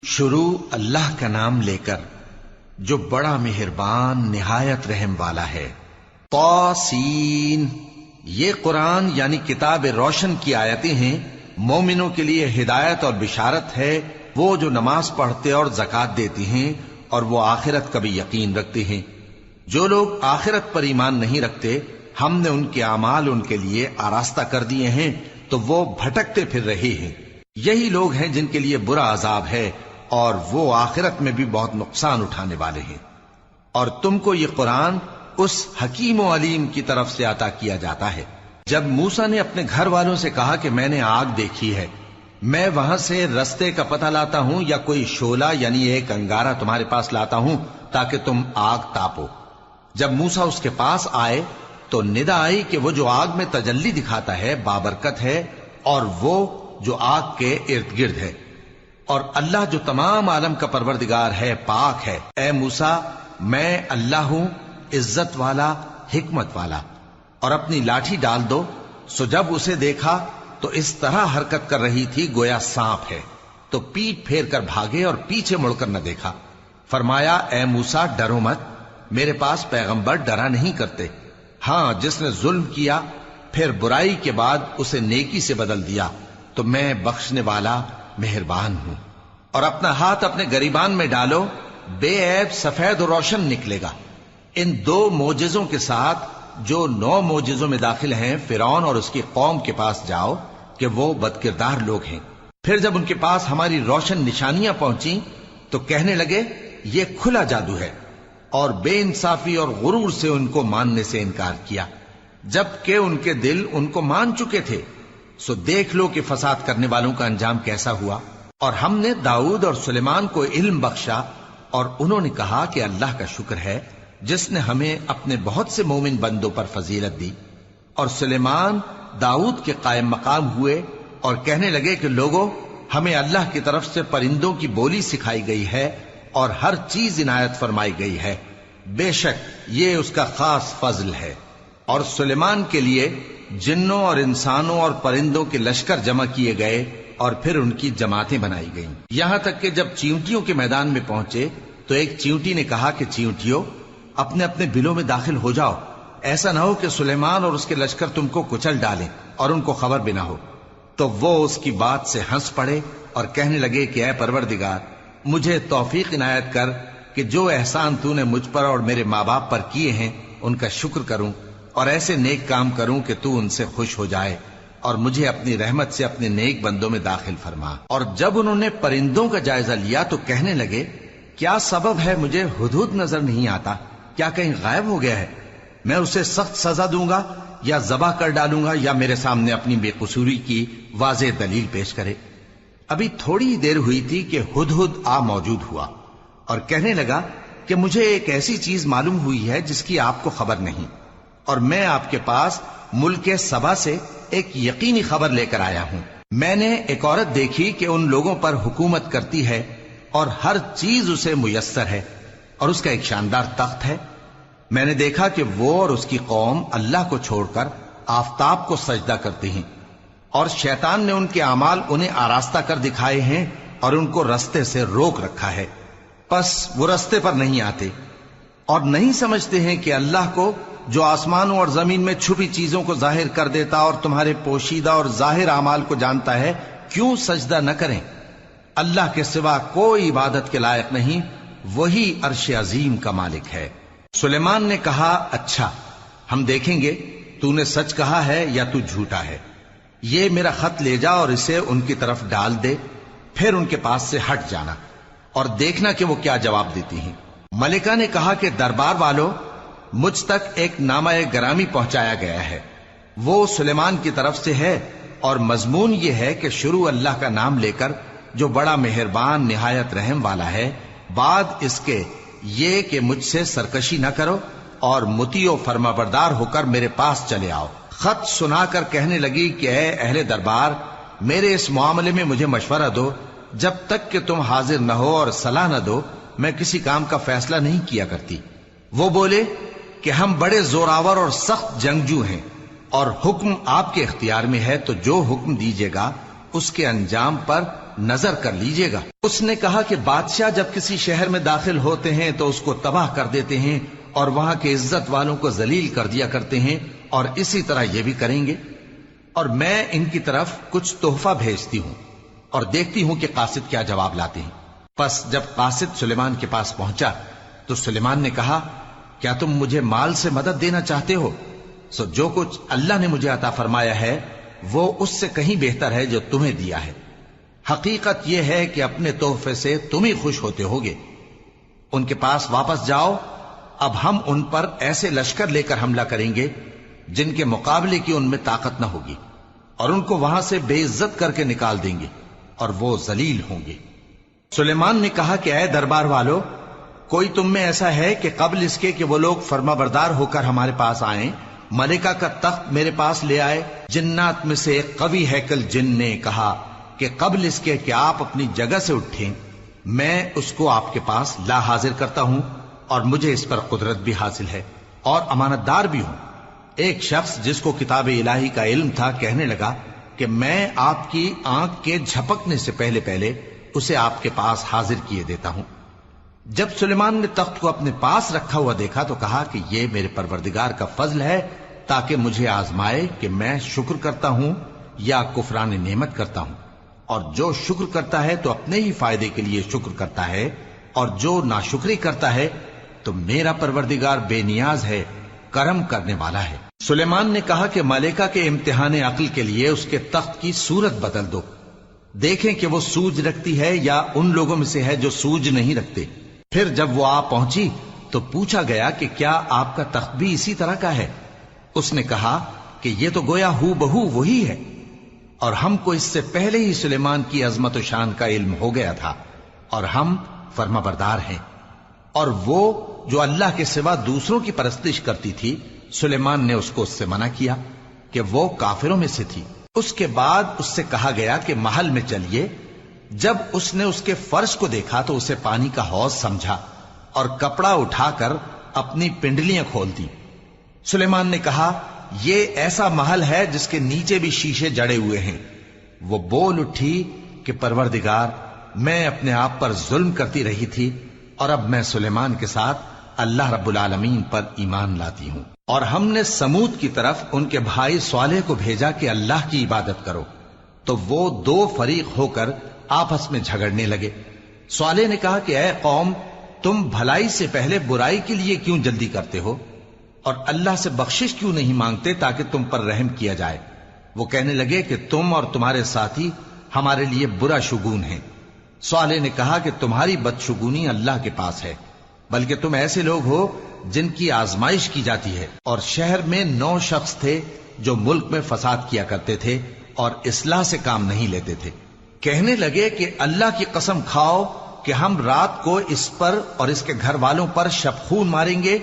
شروع اللہ کا نام لے کر جو بڑا مہربان نہایت رحم والا ہے۔ طاسین، یہ قرآن یعنی کتاب روشن کی آیتیں ہیں، مومنوں کے لیے ہدایت اور بشارت ہے، وہ جو نماز پڑھتے اور زکوٰۃ دیتی ہیں اور وہ آخرت کا بھی یقین رکھتے ہیں۔ جو لوگ آخرت پر ایمان نہیں رکھتے ہم نے ان کے اعمال ان کے لیے آراستہ کر دیے ہیں تو وہ بھٹکتے پھر رہے ہیں۔ یہی لوگ ہیں جن کے لیے برا عذاب ہے اور وہ آخرت میں بھی بہت نقصان اٹھانے والے ہیں۔ اور تم کو یہ قرآن اس حکیم و علیم کی طرف سے عطا کیا جاتا ہے۔ جب موسیٰ نے اپنے گھر والوں سے کہا کہ میں نے آگ دیکھی ہے، میں وہاں سے رستے کا پتہ لاتا ہوں یا کوئی شعلہ یعنی ایک انگارہ تمہارے پاس لاتا ہوں تاکہ تم آگ تاپو۔ جب موسیٰ اس کے پاس آئے تو ندا آئی کہ وہ جو آگ میں تجلی دکھاتا ہے بابرکت ہے اور وہ جو آگ کے ارد گرد ہے، اور اللہ جو تمام عالم کا پروردگار ہے پاک ہے۔ اے موسیٰ، میں اللہ ہوں، عزت والا، حکمت والا، اور اپنی لاٹھی ڈال دو۔ سو جب اسے دیکھا تو اس طرح حرکت کر رہی تھی گویا سانپ ہے، تو پیٹ پھیر کر بھاگے اور پیچھے مڑ کر نہ دیکھا۔ فرمایا، اے موسیٰ ڈرو مت، میرے پاس پیغمبر ڈرا نہیں کرتے۔ ہاں، جس نے ظلم کیا پھر برائی کے بعد اسے نیکی سے بدل دیا تو میں بخشنے والا مہربان ہوں۔ اور اپنا ہاتھ اپنے گریبان میں ڈالو، بے عیب سفید و روشن نکلے گا۔ ان دو معجزوں کے ساتھ جو 9 معجزوں میں داخل ہیں فرعون اور اس کی قوم کے پاس جاؤ کہ وہ بدکردار لوگ ہیں۔ پھر جب ان کے پاس ہماری روشن نشانیاں پہنچیں تو کہنے لگے یہ کھلا جادو ہے، اور بے انصافی اور غرور سے ان کو ماننے سے انکار کیا، جبکہ ان کے دل ان کو مان چکے تھے۔ سو دیکھ لو کہ فساد کرنے والوں کا انجام کیسا ہوا۔ اور ہم نے داؤد اور سلیمان کو علم بخشا، اور انہوں نے کہا کہ اللہ کا شکر ہے جس نے ہمیں اپنے بہت سے مومن بندوں پر فضیلت دی۔ اور سلیمان داؤد کے قائم مقام ہوئے اور کہنے لگے کہ لوگوں، ہمیں اللہ کی طرف سے پرندوں کی بولی سکھائی گئی ہے اور ہر چیز عنایت فرمائی گئی ہے، بے شک یہ اس کا خاص فضل ہے۔ اور سلیمان کے لیے جنوں اور انسانوں اور پرندوں کے لشکر جمع کیے گئے اور پھر ان کی جماعتیں بنائی گئیں، یہاں تک کہ جب چیونٹیوں کے میدان میں پہنچے تو ایک چیونٹی نے کہا کہ چیونٹیوں، اپنے اپنے بلوں میں داخل ہو جاؤ، ایسا نہ ہو کہ سلیمان اور اس کے لشکر تم کو کچل ڈالیں اور ان کو خبر بھی نہ ہو۔ تو وہ اس کی بات سے ہنس پڑے اور کہنے لگے کہ اے پروردگار، مجھے توفیق عنایت کر کہ جو احسان تو نے مجھ پر اور میرے ماں باپ پر کیے ہیں ان کا شکر کروں اور ایسے نیک کام کروں کہ تو ان سے خوش ہو جائے، اور مجھے اپنی رحمت سے اپنے نیک بندوں میں داخل فرما۔ اور جب انہوں نے پرندوں کا جائزہ لیا تو کہنے لگے کیا سبب ہے مجھے ہدہد نظر نہیں آتا؟ کیا کہیں غائب ہو گیا ہے؟ میں اسے سخت سزا دوں گا یا ذبح کر ڈالوں گا یا میرے سامنے اپنی بے قصوری کی واضح دلیل پیش کرے۔ ابھی تھوڑی دیر ہوئی تھی کہ ہدہد آ موجود ہوا اور کہنے لگا کہ مجھے ایک ایسی چیز معلوم ہوئی ہے جس کی آپ کو خبر نہیں، اور میں آپ کے پاس ملک سبا سے ایک یقینی خبر لے کر آیا ہوں۔ میں نے ایک عورت دیکھی کہ ان لوگوں پر حکومت کرتی ہے اور ہر چیز اسے میسر ہے، اور اس کا ایک شاندار تخت ہے۔ میں نے دیکھا کہ وہ اور اس کی قوم اللہ کو چھوڑ کر آفتاب کو سجدہ کرتے ہیں، اور شیطان نے ان کے اعمال انہیں آراستہ کر دکھائے ہیں اور ان کو رستے سے روک رکھا ہے، پس وہ رستے پر نہیں آتے، اور نہیں سمجھتے ہیں کہ اللہ کو جو آسمانوں اور زمین میں چھپی چیزوں کو ظاہر کر دیتا اور تمہارے پوشیدہ اور ظاہر اعمال کو جانتا ہے، کیوں سجدہ نہ کریں؟ اللہ کے سوا کوئی عبادت کے لائق نہیں، وہی عرش عظیم کا مالک ہے۔ سلیمان نے کہا اچھا، ہم دیکھیں گے تو نے سچ کہا ہے یا تو جھوٹا ہے۔ یہ میرا خط لے جا اور اسے ان کی طرف ڈال دے، پھر ان کے پاس سے ہٹ جانا اور دیکھنا کہ وہ کیا جواب دیتی ہیں۔ ملکہ نے کہا کہ دربار والو، مجھ تک ایک نامہ گرامی پہنچایا گیا ہے، وہ سلیمان کی طرف سے ہے، اور مضمون یہ ہے کہ شروع اللہ کا نام لے کر جو بڑا مہربان نہایت رحم والا ہے، بعد اس کے یہ کہ مجھ سے سرکشی نہ کرو اور مطیع و فرما بردار ہو کر میرے پاس چلے آؤ۔ خط سنا کر کہنے لگی کہ اے اہل دربار، میرے اس معاملے میں مجھے مشورہ دو، جب تک کہ تم حاضر نہ ہو اور صلاح نہ دو میں کسی کام کا فیصلہ نہیں کیا کرتی۔ وہ بولے کہ ہم بڑے زوراور اور سخت جنگجو ہیں، اور حکم آپ کے اختیار میں ہے، تو جو حکم دیجیے گا اس کے انجام پر نظر کر لیجئے گا۔ اس نے کہا کہ بادشاہ جب کسی شہر میں داخل ہوتے ہیں تو اس کو تباہ کر دیتے ہیں اور وہاں کے عزت والوں کو ذلیل کر دیا کرتے ہیں، اور اسی طرح یہ بھی کریں گے، اور میں ان کی طرف کچھ تحفہ بھیجتی ہوں اور دیکھتی ہوں کہ قاصد کیا جواب لاتے ہیں۔ پس جب قاصد سلیمان کے پاس پہنچا تو سلیمان نے کہا، کیا تم مجھے مال سے مدد دینا چاہتے ہو؟ سو جو کچھ اللہ نے مجھے عطا فرمایا ہے وہ اس سے کہیں بہتر ہے جو تمہیں دیا ہے۔ حقیقت یہ ہے کہ اپنے تحفے سے تم ہی خوش ہوتے ہوگے۔ ان کے پاس واپس جاؤ، اب ہم ان پر ایسے لشکر لے کر حملہ کریں گے جن کے مقابلے کی ان میں طاقت نہ ہوگی، اور ان کو وہاں سے بے عزت کر کے نکال دیں گے اور وہ ذلیل ہوں گے۔ سلیمان نے کہا کہ اے دربار والو، کوئی تم میں ایسا ہے کہ قبل اس کے کہ وہ لوگ فرما بردار ہو کر ہمارے پاس آئیں ملکہ کا تخت میرے پاس لے آئے؟ جنات میں سے ایک قوی ہیکل جن نے کہا کہ قبل اس کے کہ آپ اپنی جگہ سے اٹھیں میں اس کو آپ کے پاس لا حاضر کرتا ہوں، اور مجھے اس پر قدرت بھی حاصل ہے اور امانت دار بھی ہوں۔ ایک شخص جس کو کتاب الہی کا علم تھا کہنے لگا کہ میں آپ کی آنکھ کے جھپکنے سے پہلے پہلے اسے آپ کے پاس حاضر کیے دیتا ہوں۔ جب سلیمان نے تخت کو اپنے پاس رکھا ہوا دیکھا تو کہا کہ یہ میرے پروردگار کا فضل ہے تاکہ مجھے آزمائے کہ میں شکر کرتا ہوں یا کفران نعمت کرتا ہوں، اور جو شکر کرتا ہے تو اپنے ہی فائدے کے لیے شکر کرتا ہے، اور جو ناشکری کرتا ہے تو میرا پروردگار بے نیاز ہے، کرم کرنے والا ہے۔ سلیمان نے کہا کہ ملکہ کے امتحان عقل کے لیے اس کے تخت کی صورت بدل دو، دیکھیں کہ وہ سوج رکھتی ہے یا ان لوگوں میں سے ہے جو سوج نہیں رکھتے۔ پھر جب وہ آ پہنچی تو پوچھا گیا کہ کیا آپ کا تخت بھی اسی طرح کا ہے؟ اس نے کہا کہ یہ تو گویا ہو بہو وہی ہے، اور ہم کو اس سے پہلے ہی سلیمان کی عظمت و شان کا علم ہو گیا تھا، اور ہم فرما بردار ہیں۔ اور وہ جو اللہ کے سوا دوسروں کی پرستش کرتی تھی، سلیمان نے اس کو اس سے منع کیا کہ وہ کافروں میں سے تھی۔ اس کے بعد اس سے کہا گیا کہ محل میں چلیے۔ جب اس نے اس کے فرش کو دیکھا تو اسے پانی کا حوض سمجھا اور کپڑا اٹھا کر اپنی پنڈلیاں کھول دی۔ سلیمان نے کہا، یہ ایسا محل ہے جس کے نیچے بھی شیشے جڑے ہوئے ہیں۔ وہ بول اٹھی کہ پروردگار، میں اپنے آپ پر ظلم کرتی رہی تھی، اور اب میں سلیمان کے ساتھ اللہ رب العالمین پر ایمان لاتی ہوں۔ اور ہم نے سمود کی طرف ان کے بھائی صالح کو بھیجا کہ اللہ کی عبادت کرو، تو وہ دو فریق ہو کر آپس میں جھگڑنے لگے۔ صالح نے کہا کہ اے قوم، تم بھلائی سے پہلے برائی کے لیے کیوں جلدی کرتے ہو، اور اللہ سے بخشش کیوں نہیں مانگتے تاکہ تم پر رحم کیا جائے؟ وہ کہنے لگے کہ تم اور تمہارے ساتھی ہمارے لیے برا شگون ہیں۔ صالح نے کہا کہ تمہاری بدشگونی اللہ کے پاس ہے، بلکہ تم ایسے لوگ ہو جن کی آزمائش کی جاتی ہے۔ اور شہر میں 9 شخص تھے جو ملک میں فساد کیا کرتے تھے اور اصلاح سے کام نہیں لیتے تھے۔ کہنے لگے کہ اللہ کی قسم کھاؤ کہ ہم رات کو اس پر اور اس کے گھر والوں پر شبخون ماریں گے،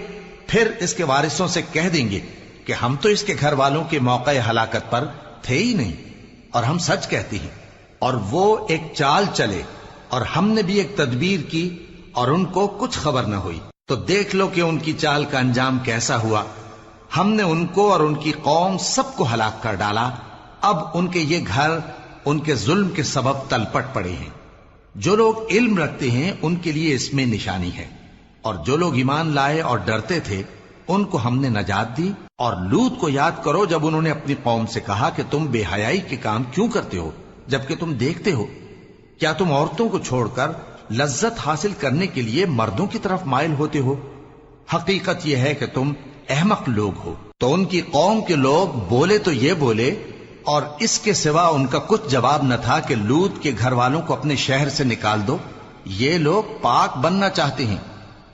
پھر اس کے وارثوں سے کہہ دیں گے کہ ہم تو اس کے گھر والوں کے موقع ہلاکت پر تھے ہی نہیں، اور ہم سچ کہتے ہیں۔ اور وہ ایک چال چلے، اور ہم نے بھی ایک تدبیر کی، اور ان کو کچھ خبر نہ ہوئی۔ تو دیکھ لو کہ ان کی چال کا انجام کیسا ہوا۔ ہم نے ان کو اور ان کی قوم سب کو ہلاک کر ڈالا۔ اب ان کے یہ گھر ان کے ظلم کے سبب تلپٹ پڑے ہیں۔ جو لوگ علم رکھتے ہیں ان کے لیے اس میں نشانی ہے، اور جو لوگ ایمان لائے اور ڈرتے تھے ان کو ہم نے نجات دی۔ اور لوط کو یاد کرو جب انہوں نے اپنی قوم سے کہا کہ تم بے حیائی کے کام کیوں کرتے ہو جبکہ تم دیکھتے ہو؟ کیا تم عورتوں کو چھوڑ کر لذت حاصل کرنے کے لیے مردوں کی طرف مائل ہوتے ہو؟ حقیقت یہ ہے کہ تم احمق لوگ ہو۔ تو ان کی قوم کے لوگ بولے تو یہ بولے، اور اس کے سوا ان کا کچھ جواب نہ تھا کہ لوط کے گھر والوں کو اپنے شہر سے نکال دو، یہ لوگ پاک بننا چاہتے ہیں۔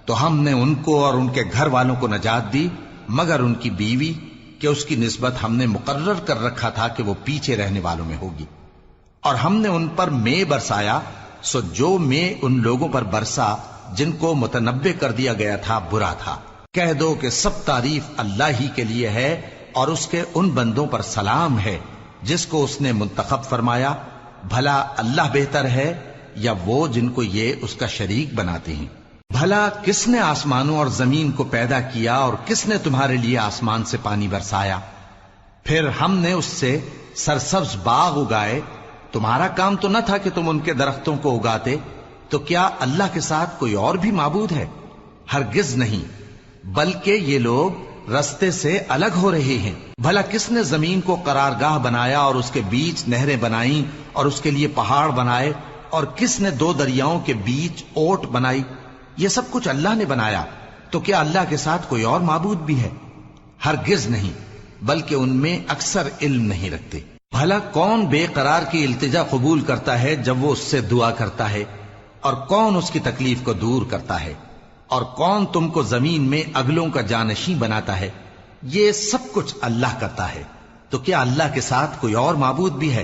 تو ہم نے ان کو اور ان کے گھر والوں کو نجات دی، مگر ان کی بیوی کہ اس کی نسبت ہم نے مقرر کر رکھا تھا کہ وہ پیچھے رہنے والوں میں ہوگی۔ اور ہم نے ان پر مے برسایا، سو جو مے ان لوگوں پر برسا جن کو متنبع کر دیا گیا تھا برا تھا۔ کہہ دو کہ سب تعریف اللہ ہی کے لیے ہے، اور اس کے ان بندوں پر سلام ہے جس کو اس نے منتخب فرمایا۔ بھلا اللہ بہتر ہے یا وہ جن کو یہ اس کا شریک بناتے ہیں؟ بھلا کس نے آسمانوں اور زمین کو پیدا کیا، اور کس نے تمہارے لیے آسمان سے پانی برسایا؟ پھر ہم نے اس سے سرسبز باغ اگائے تمہارا کام تو نہ تھا کہ تم ان کے درختوں کو اگاتے، تو کیا اللہ کے ساتھ کوئی اور بھی معبود ہے؟ ہرگز نہیں، بلکہ یہ لوگ رستے سے الگ ہو رہے ہیں۔ بھلا کس نے زمین کو قرارگاہ بنایا اور اس کے بیچ نہریں بنائیں اور اس کے لیے پہاڑ بنائے، اور کس نے دو دریاؤں کے بیچ اوٹ بنائی؟ یہ سب کچھ اللہ نے بنایا، تو کیا اللہ کے ساتھ کوئی اور معبود بھی ہے؟ ہرگز نہیں، بلکہ ان میں اکثر علم نہیں رکھتے۔ بھلا کون بے قرار کی التجا قبول کرتا ہے جب وہ اس سے دعا کرتا ہے، اور کون اس کی تکلیف کو دور کرتا ہے، اور کون تم کو زمین میں اگلوں کا جانشین بناتا ہے؟ یہ سب کچھ اللہ کرتا ہے، تو کیا اللہ کے ساتھ کوئی اور معبود بھی ہے؟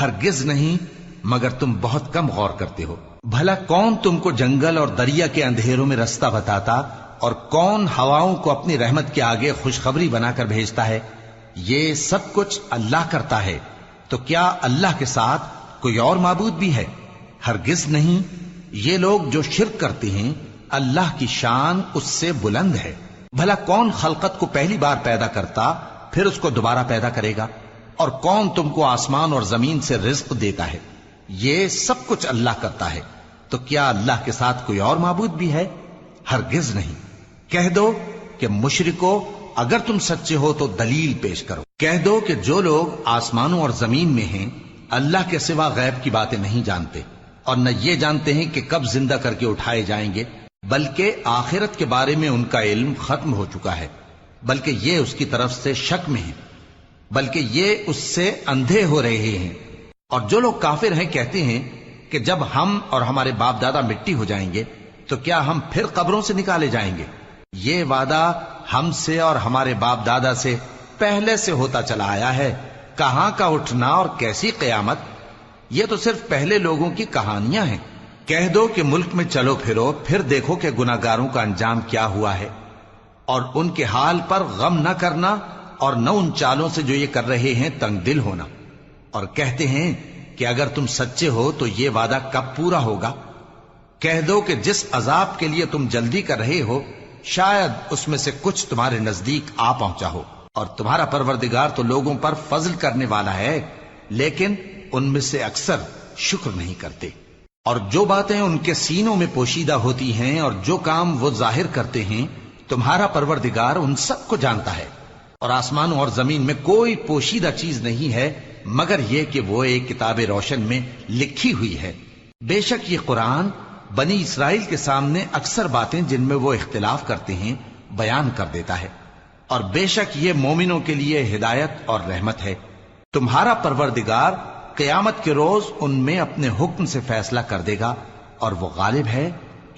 ہرگز نہیں، مگر تم بہت کم غور کرتے ہو۔ بھلا کون تم کو جنگل اور دریا کے اندھیروں میں رستہ بتاتا، اور کون ہواؤں کو اپنی رحمت کے آگے خوشخبری بنا کر بھیجتا ہے؟ یہ سب کچھ اللہ کرتا ہے، تو کیا اللہ کے ساتھ کوئی اور معبود بھی ہے؟ ہرگز نہیں۔ یہ لوگ جو شرک کرتے ہیں، اللہ کی شان اس سے بلند ہے۔ بھلا کون خلقت کو پہلی بار پیدا کرتا پھر اس کو دوبارہ پیدا کرے گا؟ اور کون تم کو آسمان اور زمین سے رزق دیتا ہے؟ یہ سب کچھ اللہ کرتا ہے، تو کیا اللہ کے ساتھ کوئی اور معبود بھی ہے؟ ہرگز نہیں۔ کہہ دو کہ مشرکو، اگر تم سچے ہو تو دلیل پیش کرو۔ کہہ دو کہ جو لوگ آسمانوں اور زمین میں ہیں اللہ کے سوا غیب کی باتیں نہیں جانتے، اور نہ یہ جانتے ہیں کہ کب زندہ کر کے اٹھائے جائیں گے، بلکہ آخرت کے بارے میں ان کا علم ختم ہو چکا ہے، بلکہ یہ اس کی طرف سے شک میں ہیں، بلکہ یہ اس سے اندھے ہو رہے ہیں۔ اور جو لوگ کافر ہیں کہتے ہیں کہ جب ہم اور ہمارے باپ دادا مٹی ہو جائیں گے تو کیا ہم پھر قبروں سے نکالے جائیں گے؟ یہ وعدہ ہم سے اور ہمارے باپ دادا سے پہلے سے ہوتا چلا آیا ہے، کہاں کا اٹھنا اور کیسی قیامت؟ یہ تو صرف پہلے لوگوں کی کہانیاں ہیں۔ کہہ دو کہ ملک میں چلو پھرو، پھر دیکھو کہ گناہگاروں کا انجام کیا ہوا ہے، اور ان کے حال پر غم نہ کرنا، اور نہ ان چالوں سے جو یہ کر رہے ہیں تنگ دل ہونا۔ اور کہتے ہیں کہ اگر تم سچے ہو تو یہ وعدہ کب پورا ہوگا؟ کہہ دو کہ جس عذاب کے لیے تم جلدی کر رہے ہو شاید اس میں سے کچھ تمہارے نزدیک آ پہنچا ہو، اور تمہارا پروردگار تو لوگوں پر فضل کرنے والا ہے، لیکن ان میں سے اکثر شکر نہیں کرتے۔ اور جو باتیں ان کے سینوں میں پوشیدہ ہوتی ہیں اور جو کام وہ ظاہر کرتے ہیں، تمہارا پروردگار ان سب کو جانتا ہے۔ اور آسمانوں اور زمین میں کوئی پوشیدہ چیز نہیں ہے مگر یہ کہ وہ ایک کتاب روشن میں لکھی ہوئی ہے۔ بے شک یہ قرآن بنی اسرائیل کے سامنے اکثر باتیں جن میں وہ اختلاف کرتے ہیں بیان کر دیتا ہے، اور بے شک یہ مومنوں کے لیے ہدایت اور رحمت ہے۔ تمہارا پروردگار قیامت کے روز ان میں اپنے حکم سے فیصلہ کر دے گا، اور وہ غالب ہے،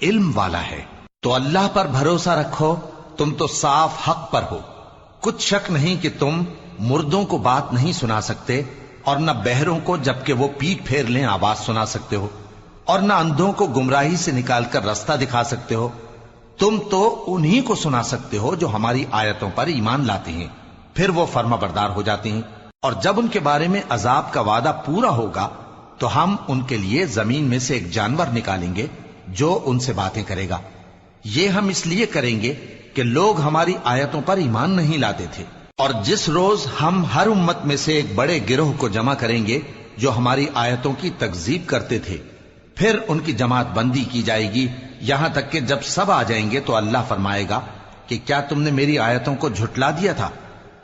علم والا ہے۔ تو اللہ پر بھروسہ رکھو، تم تو صاف حق پر ہو۔ کچھ شک نہیں کہ تم مردوں کو بات نہیں سنا سکتے، اور نہ بہروں کو جبکہ وہ پیٹ پھیر لیں آواز سنا سکتے ہو، اور نہ اندھوں کو گمراہی سے نکال کر رستہ دکھا سکتے ہو۔ تم تو انہی کو سنا سکتے ہو جو ہماری آیتوں پر ایمان لاتے ہیں، پھر وہ فرما بردار ہو جاتے ہیں، اور جب ان کے بارے میں عذاب کا وعدہ پورا ہوگا تو ہم ان کے لیے زمین میں سے ایک جانور نکالیں گے جو ان سے باتیں کرے گا۔ یہ ہم اس لیے کریں گے کہ لوگ ہماری آیتوں پر ایمان نہیں لاتے تھے۔ اور جس روز ہم ہر امت میں سے ایک بڑے گروہ کو جمع کریں گے جو ہماری آیتوں کی تکذیب کرتے تھے، پھر ان کی جماعت بندی کی جائے گی، یہاں تک کہ جب سب آ جائیں گے تو اللہ فرمائے گا کہ کیا تم نے میری آیتوں کو جھٹلا دیا تھا،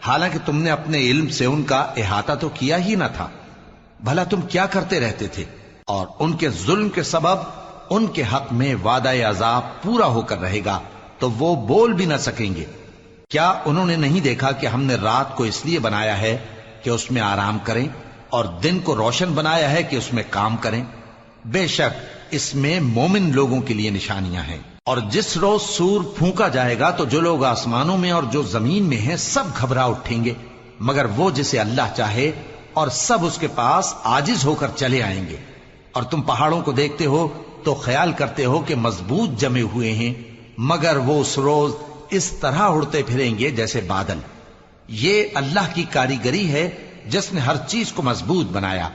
حالانکہ تم نے اپنے علم سے ان کا احاطہ تو کیا ہی نہ تھا؟ بھلا تم کیا کرتے رہتے تھے؟ اور ان کے ظلم کے سبب ان کے حق میں وعدہ عذاب پورا ہو کر رہے گا تو وہ بول بھی نہ سکیں گے۔ کیا انہوں نے نہیں دیکھا کہ ہم نے رات کو اس لیے بنایا ہے کہ اس میں آرام کریں، اور دن کو روشن بنایا ہے کہ اس میں کام کریں؟ بے شک اس میں مومن لوگوں کے لیے نشانیاں ہیں۔ اور جس روز سور پھونکا جائے گا تو جو لوگ آسمانوں میں اور جو زمین میں ہیں سب گھبرا اٹھیں گے مگر وہ جسے اللہ چاہے، اور سب اس کے پاس عاجز ہو کر چلے آئیں گے۔ اور تم پہاڑوں کو دیکھتے ہو تو خیال کرتے ہو کہ مضبوط جمے ہوئے ہیں، مگر وہ اس روز اس طرح اڑتے پھریں گے جیسے بادل۔ یہ اللہ کی کاریگری ہے جس نے ہر چیز کو مضبوط بنایا،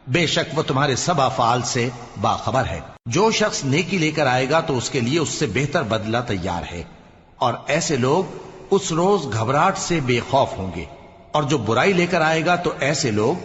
بے شک وہ تمہارے سب افعال سے باخبر ہے۔ جو شخص نیکی لے کر آئے گا تو اس کے لیے اس سے بہتر بدلہ تیار ہے، اور ایسے لوگ اس روز گھبراہٹ سے بے خوف ہوں گے، اور جو برائی لے کر آئے گا تو ایسے لوگ